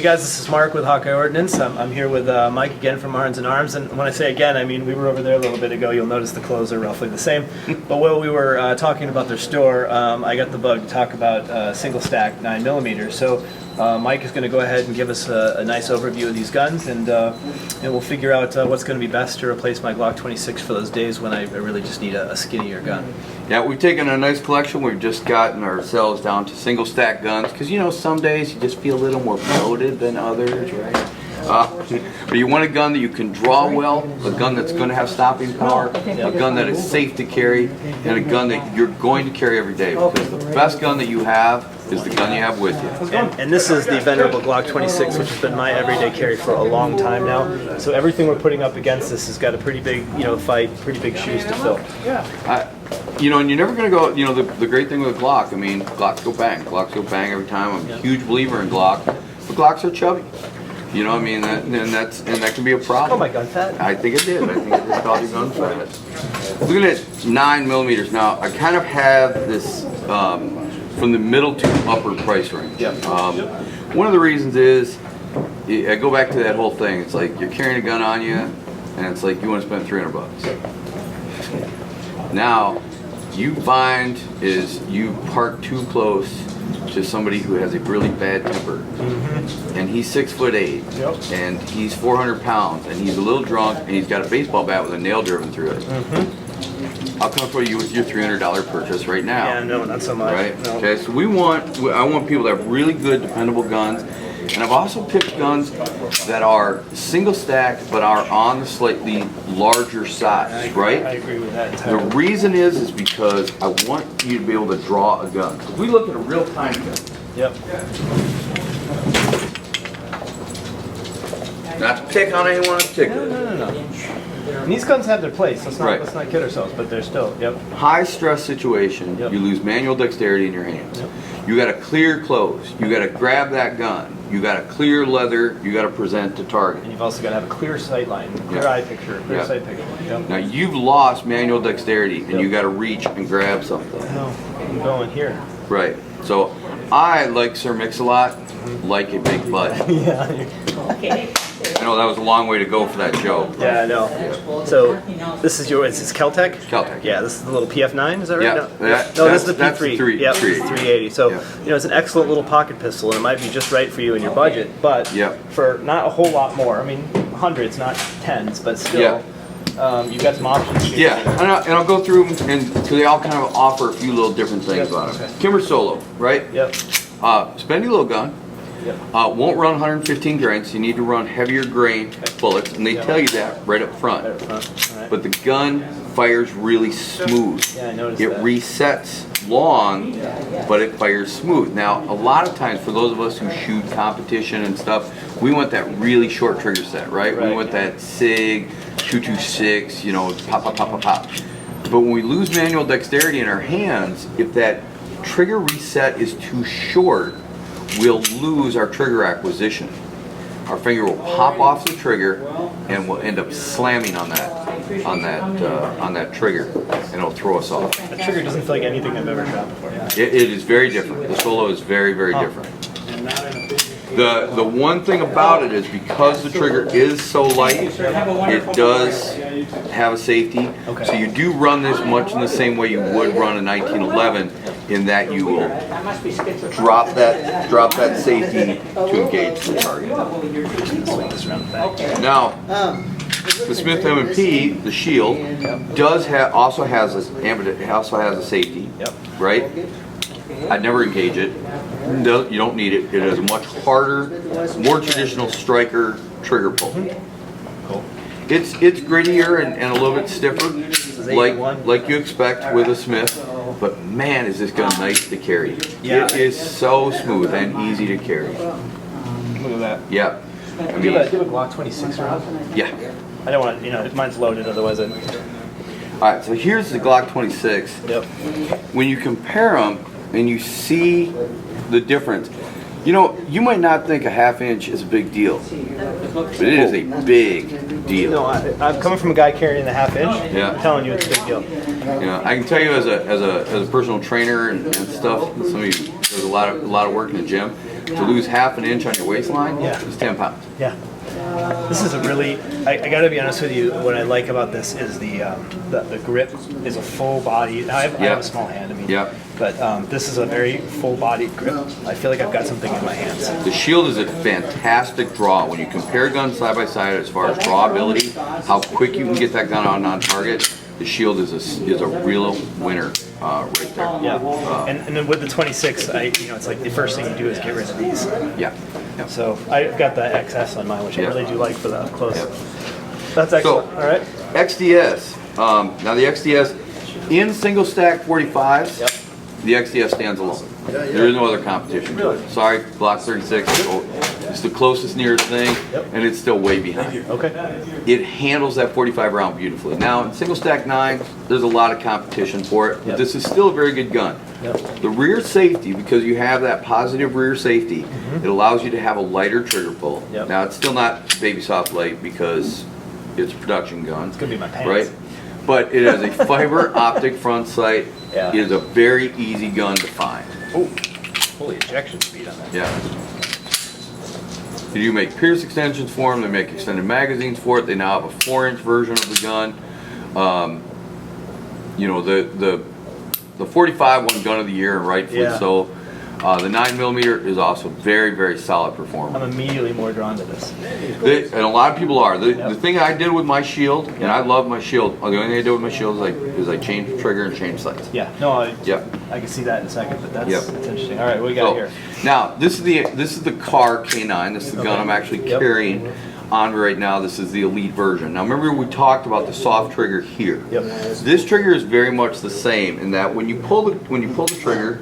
guys, this is Mark with Hawkeye Ordnance. I'm here with Mike again from Arnzen Arms, and when I say again, I mean we were over there a little bit ago. You'll notice the clothes are roughly the same. But while we were talking about their store, I got the bug to talk about single stack 9mm. So Mike is going to go ahead and give us a nice overview of these guns, and we'll figure out what's going to be best to replace my Glock 26 for those days when I really just need a skinnier gun. Yeah, we've taken a nice collection. We've just gotten ourselves down to single stack guns because, you know, some days you just feel a little more bloated than others, right? But you want a gun that you can draw well, a gun that's going to have stopping power, a gun that is safe to carry, and a gun that you're going to carry every day, because the best gun that you have is the gun you have with you. And this is the venerable Glock 26, which has been my everyday carry for a long time now. So everything we're putting up against this has got a pretty big, fight, pretty big shoes to fill. Yeah. You know, and you're never going to go, you know, the great thing with a Glock, I mean, Glocks go bang. Glocks go bang every time. I'm a huge believer in Glock, but Glocks are chubby. You know what I mean? That can be a problem. Oh, my gun fat? I think it did. I think it just called you gun fat. Looking at 9mm now, I kind of have this from the middle to upper price range. One of the reasons is, I go back to that whole thing. It's like you're carrying a gun on you, and it's like you want to spend $300. Now, you find is you park too close to somebody who has a really bad temper, and he's 6'8", and he's 400 pounds, and he's a little drunk, and he's got a baseball bat with a nail driven through it. I'll come for you with your $300 purchase right now. Yeah, no, not so much. Right? No. Okay, so I want people that have really good, dependable guns, and I've also picked guns that are single stack but are on the slightly larger size, right? I agree with that entirely. The reason is because I want you to be able to draw a gun. If we look at a real time gun. Not to pick on anyone in particular. No. And these guns have their place. Let's not kid ourselves, but they're still, High stress situation, you lose manual dexterity in your hands. You got to clear close. You got to grab that gun. You got to clear leather. You got to present to target. And you've also got to have a clear sight line, clear eye picture, clear sight picture. Now you've lost manual dexterity, and you got to reach and grab something. No, I'm going here. Right. So I, like Sir Mix-a-Lot, like a big butt. Okay. I know that was a long way to go for that joke. Yeah, I know. So this is yours. It's Kel-Tec? Kel-Tec. Yeah, this is the little PF9, is that right? Yeah. No, this is the P3. That's the 380. Yeah, this is 380. So, it's an excellent little pocket pistol, and it might be just right for you in your budget, but for not a whole lot more. I mean, hundreds, not tens, but still, you've got some options. And I'll go through them, and because they all kind of offer a few little different things about them. Kimber Solo, right? Spendy little gun. Won't run 115 grains. You need to run heavier grain bullets, and they tell you that right up front. But the gun fires really smooth. Yeah, I noticed it that. resets long, but it fires smooth. Now, a lot of times for those of us who shoot competition and stuff, we want that really short trigger set, right? We want that Sig 226, pop, pop, pop, pop, pop. But when we lose manual dexterity in our hands, if that trigger reset is too short, we'll lose our trigger acquisition. Our finger will pop off the trigger, and we'll end up slamming on that trigger, and it'll throw us off. The trigger doesn't feel like anything I've ever shot before. It is very different. The Solo is very, very different. The one thing about it is because the trigger is so light, it does have a safety. So you do run this much in the same way you would run a 1911, in that you will drop that safety to engage the target. Now, the Smith M&P, the Shield, also has a safety, right? I'd never engage it. You don't need it. It is a much harder, more traditional striker trigger pull. It's grittier and a little bit stiffer, like you expect with a Smith. But man, is this gun nice to carry. It is so smooth and easy to carry. Look at that. Yeah. Do you have a Glock 26 around? Yeah. I don't want if mine's loaded, otherwise I'd... Alright, so here's the Glock 26. When you compare them and you see the difference, you might not think a half-inch is a big deal, but it is a big deal. No, I'm coming from a guy carrying a half-inch. I'm telling you, it's a big deal. I can tell you as a personal trainer and stuff, somebody who does a lot of work in the gym, to lose half an inch on your waistline is 10 pounds. Yeah. This is a really, I gotta be honest with you, what I like about this is the grip is a full body. I have a small hand, I mean, but this is a very full bodied grip. I feel like I've got something in my hands. The Shield is a fantastic draw. When you compare guns side by side as far as draw ability, how quick you can get that gun on target, the Shield is a real winner right there. Yeah, and then with the 26, it's like the first thing you do is get rid of these. Yeah. So I've got the XS on mine, which I really do like for the up close. That's excellent. So, all right. XDS. Now the XDS in single stack 45s. The XDS stands alone. There is no other competition to it. Sorry, Glock 36. It's the closest nearest thing, and it's still way behind. Okay. It handles that 45 round beautifully. Now in single stack 9, there's a lot of competition for it, but this is still a very good gun. The rear safety, because you have that positive rear safety, it allows you to have a lighter trigger pull. Now it's still not baby soft light because it's a production gun. It's gonna be my pants. Right? But it has a fiber optic front sight. It is a very easy gun to find. Oh, holy ejection speed on that. Yeah. They do make Pierce extensions for them. They make extended magazines for it. They now have a 4-inch version of the gun. You know, the 45 won gun of the year, and rightfully so. The 9mm is also very, very solid performer. I'm immediately more drawn to this. And a lot of people are. The thing I did with my Shield, and I love my Shield, the only thing I did with my Shield is I changed the trigger and changed sights. Yeah, no, I can see that in a second, but that's interesting. All right, what we got here? Now, this is the Kahr K9. This is the gun I'm actually carrying on right now. This is the elite version. Now remember we talked about the soft trigger here. This trigger is very much the same in that when you pull the trigger,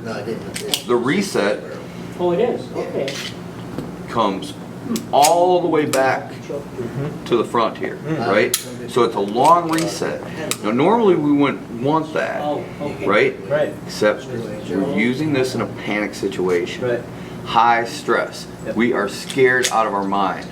the reset comes all the way back to the front here, right? So it's a long reset. Now normally we wouldn't want that, right? Except we're using this in a panic situation. High stress. We are scared out of our mind.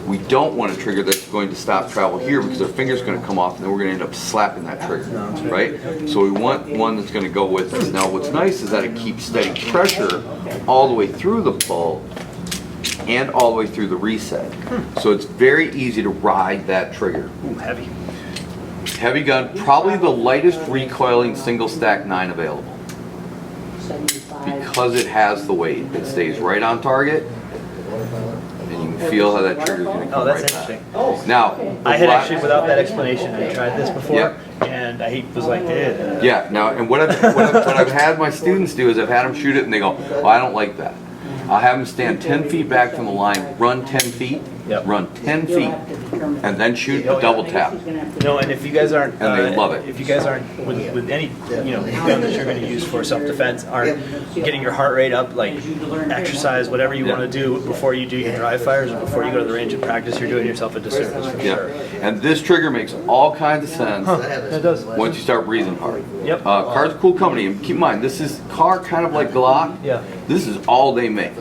We don't want a trigger that's going to stop travel here because our finger's going to come off and then we're going to end up slapping that trigger, right? So we want one that's going to go with it. Now what's nice is that it keeps steady pressure all the way through the pull and all the way through the reset. So it's very easy to ride that trigger. Ooh, heavy. Heavy gun, probably the lightest recoiling single stack 9 available. Because it has the weight. It stays right on target. And you can feel how that trigger is going to come right back. Now, I had actually, without that explanation, I tried this before, and I was like, yeah. Now, and what I've had my students do is I've had them shoot it, and they go, "Oh, I don't like that." I'll have them stand 10 feet back from the line, run 10 feet, run 10 feet, and then shoot a double tap. No, and if you guys aren't, and they love it. If you guys aren't with any gun that you're going to use for self-defense, aren't getting your heart rate up, like exercise, whatever you want to do before you do your dry fires or before you go to the range and practice, you're doing yourself a disservice for sure. And this trigger makes all kinds of sense it does. once you start breathing hard. Kahr's a cool company, and keep in mind, this is Kahr, kind of like Glock. This is all they make.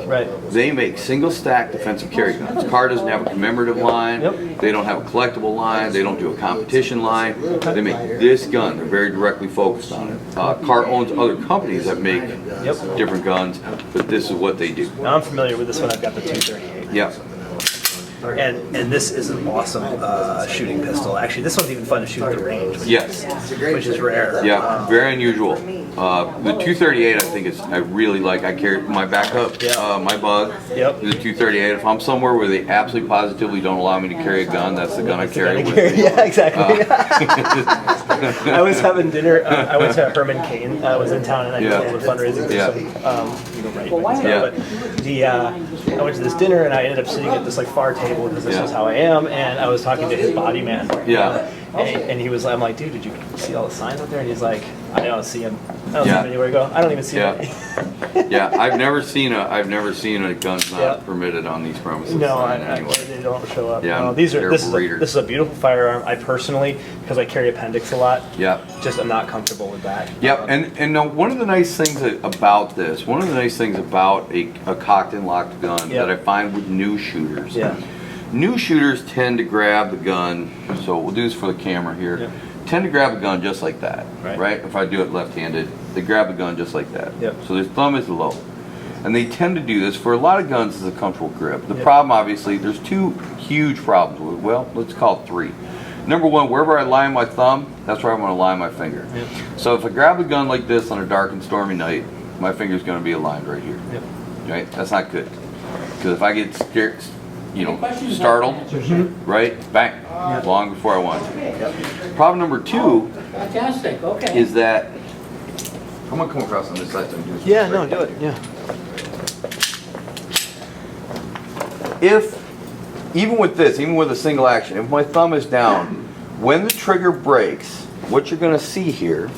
They make single stack defensive carry guns. Kahr doesn't have a commemorative line. They don't have a collectible line. They don't do a competition line. They make this gun. They're very directly focused on it. Kahr owns other companies that make different guns, but this is what they do. Now I'm familiar with this one. I've got the 238. And this is an awesome shooting pistol. Actually, this one's even fun to shoot at the range. Which is rare. Very unusual. The 238, I think I really like. I carry my backup, my bug. The 238. If I'm somewhere where they absolutely positively don't allow me to carry a gun, that's the gun I carry with me. Yeah, exactly. I was having dinner. I went to Herman Cain. I was in town and I did a little fundraising for some, I went to this dinner and I ended up sitting at this like far table because this is how I am, and I was talking to his body man. And he was, I'm like, dude, did you see all the signs out there? And he's like, I don't see him. I don't see him anywhere to go. I don't even see him. I've never seen a guns not permitted on these premises. No, they don't show up. No, this is a beautiful firearm. I personally, because I carry Appendix a lot, just I'm not comfortable with that. And one of the nice things about this, one of the nice things about a cocked and locked gun that I find with new shooters. New shooters tend to grab the gun, so we'll do this for the camera here, tend to grab a gun just like that, right? If I do it left-handed, they grab a gun just like that. So their thumb is low. And they tend to do this for a lot of guns as a comfortable grip. The problem, obviously, there's two huge problems with it. Well, let's call it three. Number one, wherever I line my thumb, that's where I'm going to line my finger. Yep. So if I grab a gun like this on a dark and stormy night, my finger's going to be aligned right here. Yep. Right? That's not good. Because if I get scared, you know, startled, right, bang, long before I want to. Yep. Problem number two Fantastic, okay. is that I'm going to come across on this side. So I can do this Yeah, right. no, do it. Yeah. If, even with this, even with a single action, if my thumb is down, when the trigger breaks, what you're going to see here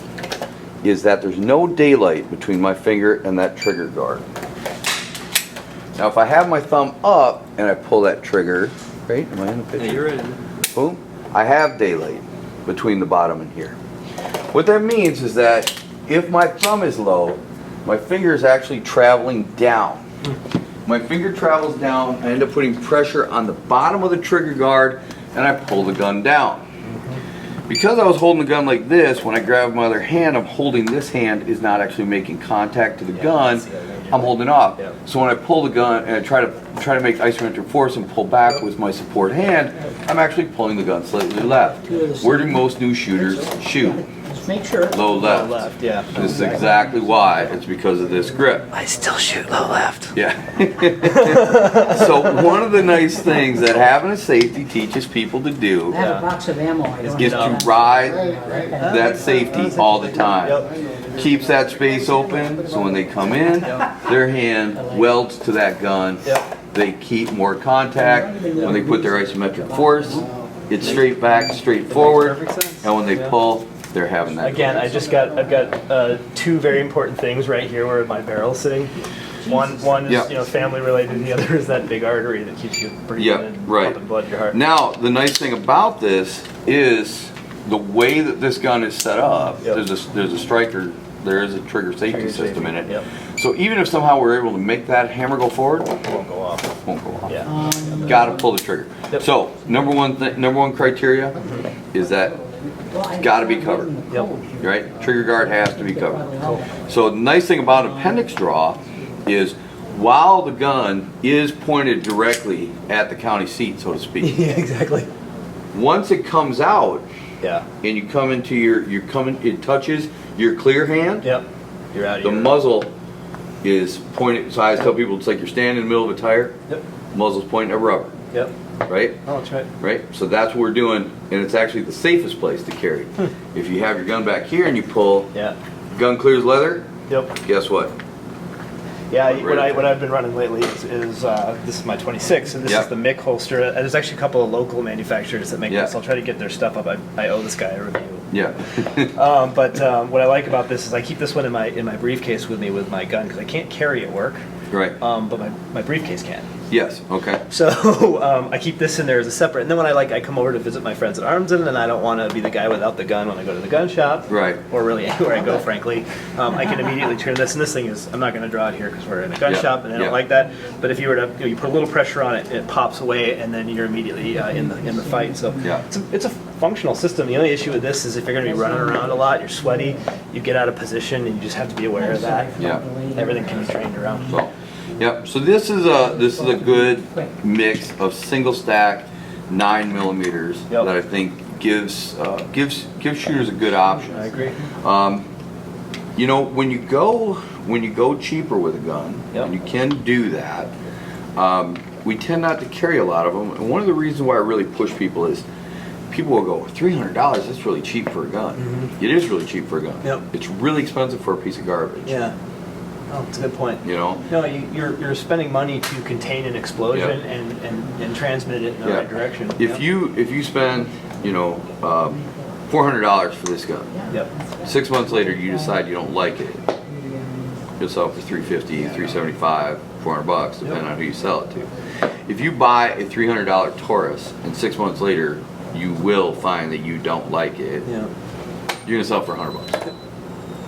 is that there's no daylight between my finger and that trigger guard. Now if I have my thumb up and I pull that trigger, right, am I in the picture? Yeah, you're in. Boom, I have daylight between the bottom and here. What that means is that if my thumb is low, my finger is actually traveling down. My finger travels down, I end up putting pressure on the bottom of the trigger guard, and I pull the gun down. Because I was holding the gun like this, when I grab my other hand, I'm holding this hand is not actually making contact to the gun. I'm holding off. Yeah. So when I pull the gun and I try to make isometric force and pull back with my support hand, I'm actually pulling the gun slightly left. Where do most new shooters shoot? Just make sure. Low left. Left, yeah. This is exactly why. It's because of this grip. I still shoot low left. Yeah. So one of the nice things that having a safety teaches people to do I have a box of ammo. I don't is have to that. ride Right. that safety all the time. Yep. Keeps that space open, so when they come in, their hand welds to that gun. Yep. They keep more contact. When they put their isometric force, it's straight back, straight forward. Perfect sense. And when they Yeah. pull, they're having that. Again, I've got two very important things right here where my barrel's sitting. One is Yeah. family related. The other is that big artery that keeps you breathing Yeah, and right. pumping blood to your heart. Now, the nice thing about this is the way that this gun is set up. Yep. There's a striker. There is a trigger safety Trigger system safety, in it. yep. So even if somehow we're able to make that hammer go forward, It won't go off. won't go off. Yeah. Got to pull the trigger. Yep. So number one criteria is that it's got to be covered. Yep. Right? Trigger guard has to be covered. So the nice thing about appendix draw is while the gun is pointed directly at the county seat, so to speak, Yeah, exactly. once it comes out Yeah. and you come into it touches your clear hand, Yep. You're out of the here. muzzle is pointed. So I always tell people it's like you're standing in the middle of a tire, Yep. muzzle's pointing at rubber, Yep. right? Oh, that's right. Right? So that's what we're doing, and it's actually the safest place to carry. If you have your gun back here and you pull, Yeah. gun clears leather, Yep. guess what? Yeah, Right. what I've been running lately is this is my 26, and this Yep. is the Mick holster. There's actually a couple of local manufacturers that make Yeah. this. I'll try to get their stuff up. I owe this guy a review. Yeah. But what I like about this is I keep this one in my briefcase with me with my gun because I can't carry at work, Right. but my briefcase can. Yes. Okay. So I keep this in there as a separate. And then when I come over to visit my friends at Arnzen, and I don't want to be the guy without the gun when I go to the gun shop, Right. or really anywhere I go, frankly, I can immediately turn this. And this thing is, I'm not going to draw it here because we're in a gun Yeah. shop, and I don't Yeah. like that. But if you were to, you put a little pressure on it, it pops away, and then you're immediately in the fight. So Yeah. it's a functional system. The only issue with this is if you're going to be running around a lot, you're sweaty, you get out of position, and you just have to be aware of that. Yeah. Everything can be trained around. So, yep. So this is a good mix of single stack 9mm Yep. that I think gives shooters a good option. I agree. You know, when you go cheaper with a gun, Yep. and you can do that, we tend not to carry a lot of them. And one of the reasons why I really push people is people will go, $300, that's really cheap for a gun. It is really cheap for a gun. Yep. It's really expensive for a piece of garbage. Yeah. Oh, that's a good point. You know? No, you're spending money to contain an explosion and transmit it in the Yeah. right direction. If you spend, $400 for this gun, Yep. 6 months later you decide you don't like it, you'll sell it for $350, $375, $400, depending on who you sell it to. If you buy a $300 Taurus and 6 months later you will find that you don't like it, Yeah. you're gonna sell it for $100.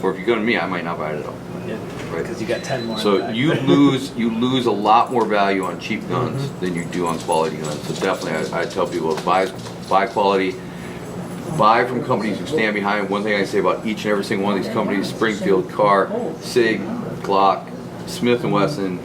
Or if you go to me, I might not buy it at all. Yeah. Right. Because you got 10 more. in the So back. you lose a lot more value on cheap guns than you do on quality guns. So definitely, I tell people buy quality, buy from companies who stand behind. One thing I say about each and every single one of these companies: Springfield, Kahr, Sig, Glock, Smith and Wesson,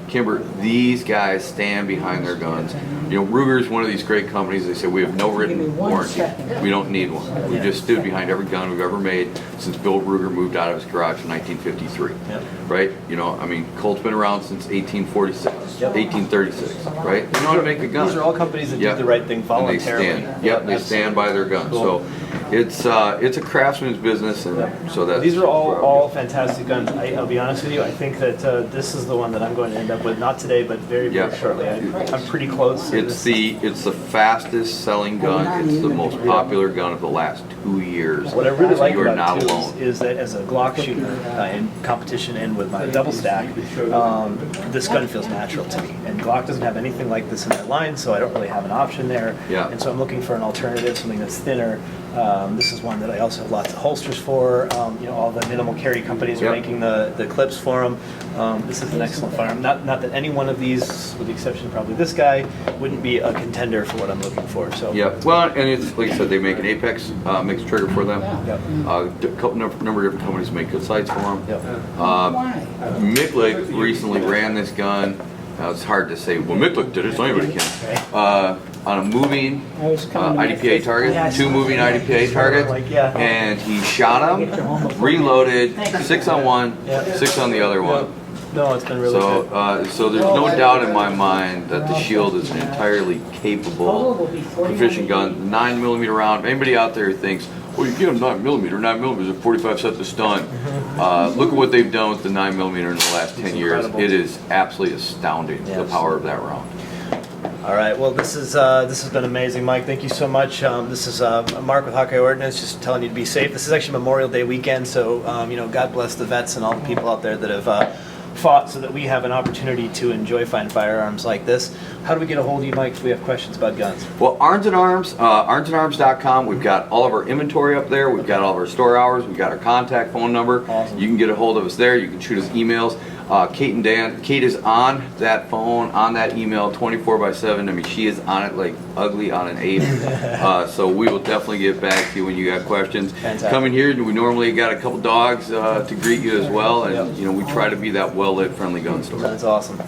Kimber, these guys stand behind their guns. You know, Ruger's one of these great companies. They say we have no written warranty. We don't need one. We just stood behind every gun we've ever made since Bill Ruger moved out of his garage in 1953. Right? You know, I mean, Colt's been around since 1846, 1836. Right? They know how to make a gun. These are all companies that do the right thing voluntarily. And they stand by their guns. Cool. So it's a craftsman's business, and so that's. These are all fantastic guns. I'll be honest with you. I think that this is the one that I'm going to end up with. Not today, but very shortly. I'm pretty close. It's the fastest selling gun. It's the most popular gun of the last 2 years. What I really like you are about not it too alone. is that as a Glock shooter in competition and with my double stack, this gun feels natural to me. And Glock doesn't have anything like this in their line, so I don't really have an option there. Yeah. And so I'm looking for an alternative, something that's thinner. This is one that I also have lots of holsters for. You know, all the minimal carry companies are making the clips for them. This is an excellent firearm. Not that any one of these, with the exception of probably this guy, wouldn't be a contender for what I'm looking for. So. Yeah. Well, and it's like I said, they make an Apex mixed trigger for them. A couple number of different companies make good sights for them. Miklik recently ran this gun. It's hard to say, well, Miklik did it, so anybody can. On a moving IDPA target, 2 moving IDPA targets, and he shot them, reloaded, 6 on one, 6 on the other one. No, it's been really good. So there's no doubt in my mind that the Shield is an entirely capable, proficient gun. 9mm round. Anybody out there who thinks, well, you get a 9mm is a 45 set to stun. Look at what they've done with the 9mm in the last 10 years. It is absolutely astounding, the power of that round. All right, well, this has been amazing, Mike. Thank you so much. This is Mark with Hawkeye Ordnance, just telling you to be safe. This is actually Memorial Day weekend, so you know, God bless the vets and all the people out there that have fought so that we have an opportunity to enjoy fine firearms like this. How do we get a hold of you, Mike, if we have questions about guns? Well, Arnzen Arms, arnzenarms.com. We've got all of our inventory up there. We've got all of our store hours. We've got our contact phone number. Awesome. You can get a hold of us there. You can shoot us emails. Kate and Dan. Kate is on that phone, on that email, 24/7. I mean, she is on it like ugly on an 8. So we will definitely get back to you when you got questions. Fantastic. Coming here, we normally got a couple dogs to greet you as well, and you know, we try to be that well-lit, friendly gun store. That's awesome.